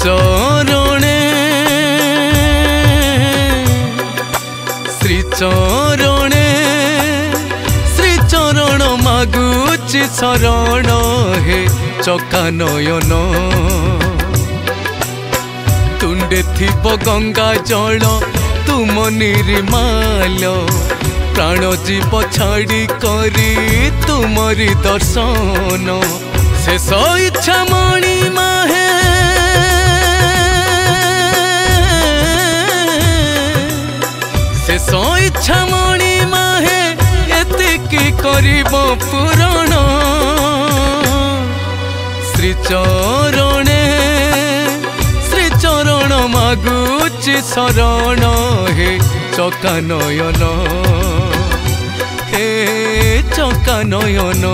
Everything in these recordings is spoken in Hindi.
चरणे श्री चरणे श्री चरण मागुची शरण हे चकानयन तुंडे थिब गंगा जल तुम निर्माल प्राण जीव छाड़ी करी तुमरी दर्शन शेष इच्छा मणि माहे शेष इच्छा मणि माहे एतिकी करिब पूरण श्री चरणे श्री चरण मागुची शरण हे चकानयन हे चकानयन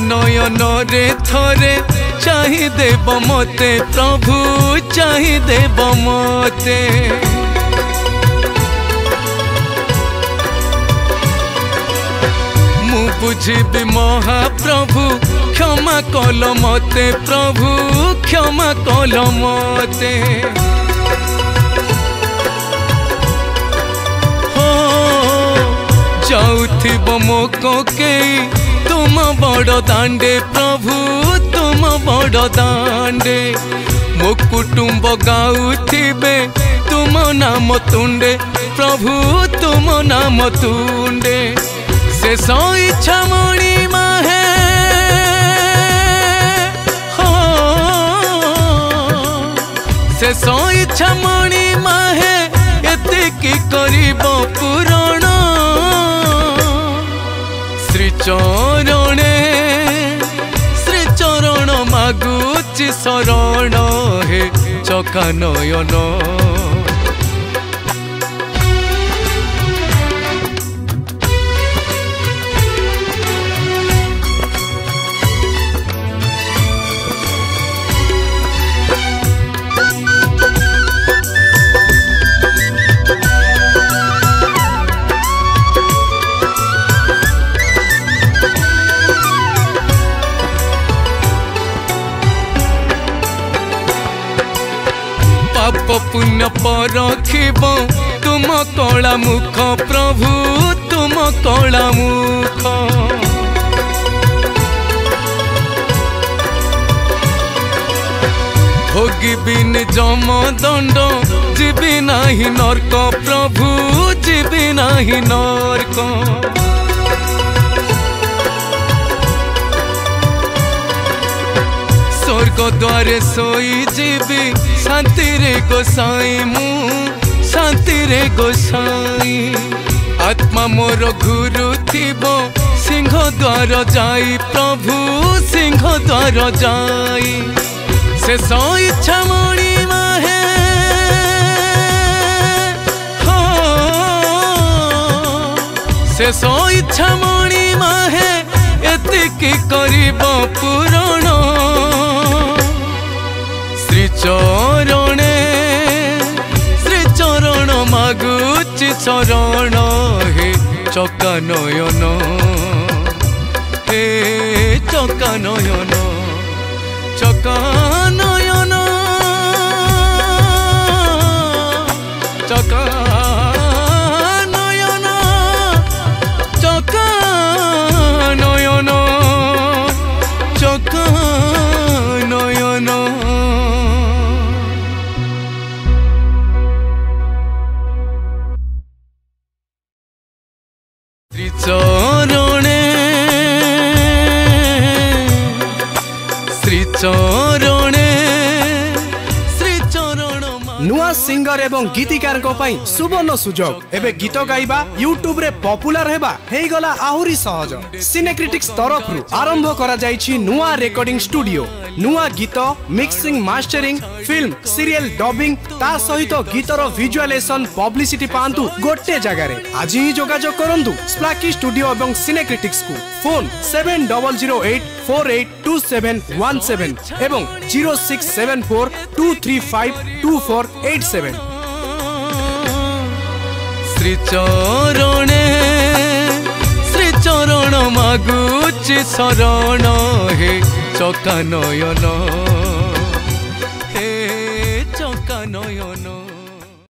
नयन रे थरे चाहि देव मते प्रभु चाहि देव मते मु बुझिबि महाप्रभु क्षमा कल मते प्रभु क्षमा कल मते हो जाउथिब मो कोकेई तुम बड़ दांडे प्रभु तुम बड़ दांडे मो कुटुंब गाउथिबे तुम नाम तुंडे प्रभु तुम नाम तुंडे शेष इच्छा मणि माहे हो शेष इच्छा मणि माहे एतिकी करिब पूरण श्री चरणे श्री चरण मागुची शरण हे चकानयन पाप पुण्य परखिब तुम कला मुख प्रभु तुम कला मुख भोगिबिन जम दंड जीवी नाही नरक प्रभु जीवी नाही नरक स्वर्ग द्वारे सोई जीवी शांति रे गोसाई मु शांति रे गोसाई आत्मा मोर गुरु थिबो सिंह द्वार जाई प्रभु सिंह द्वार जाई शेष इच्छा मणि माहे हो शेष इच्छा मणि माहे एतिकी करिब पूरण श्री चरणे श्री चरण मागुची शरण हे चकानयन हे चकानयन चकानयन चकानयन चकानयन चकानयन श्री चरणे श्री चरणे नुआ सिंगर एवं गीतिकार को पाई सुवर्ण सुजोग एबे गीत गाइबा यूट्यूब रे पॉपुलर हेबा हेई गला आहुरी सहज सिनेक्रिटिक्स तरफ रु आरंभ करा जाईछि नुआ रेकॉर्डिंग स्टूडियो नुआ गीत mixing mastering film serial dubbing ता सहित गीतर विजुअलाइजेशन पब्लिसिटी पांतु गोटे जगह रे आज ही जोगाजोग करंतु स्प्लाकी स्टूडियो एवं सिनेक्रिटिक्स को फोन 7008482717 एवं 0674235248 श्री चरण मागुची शरण हे चका नयन।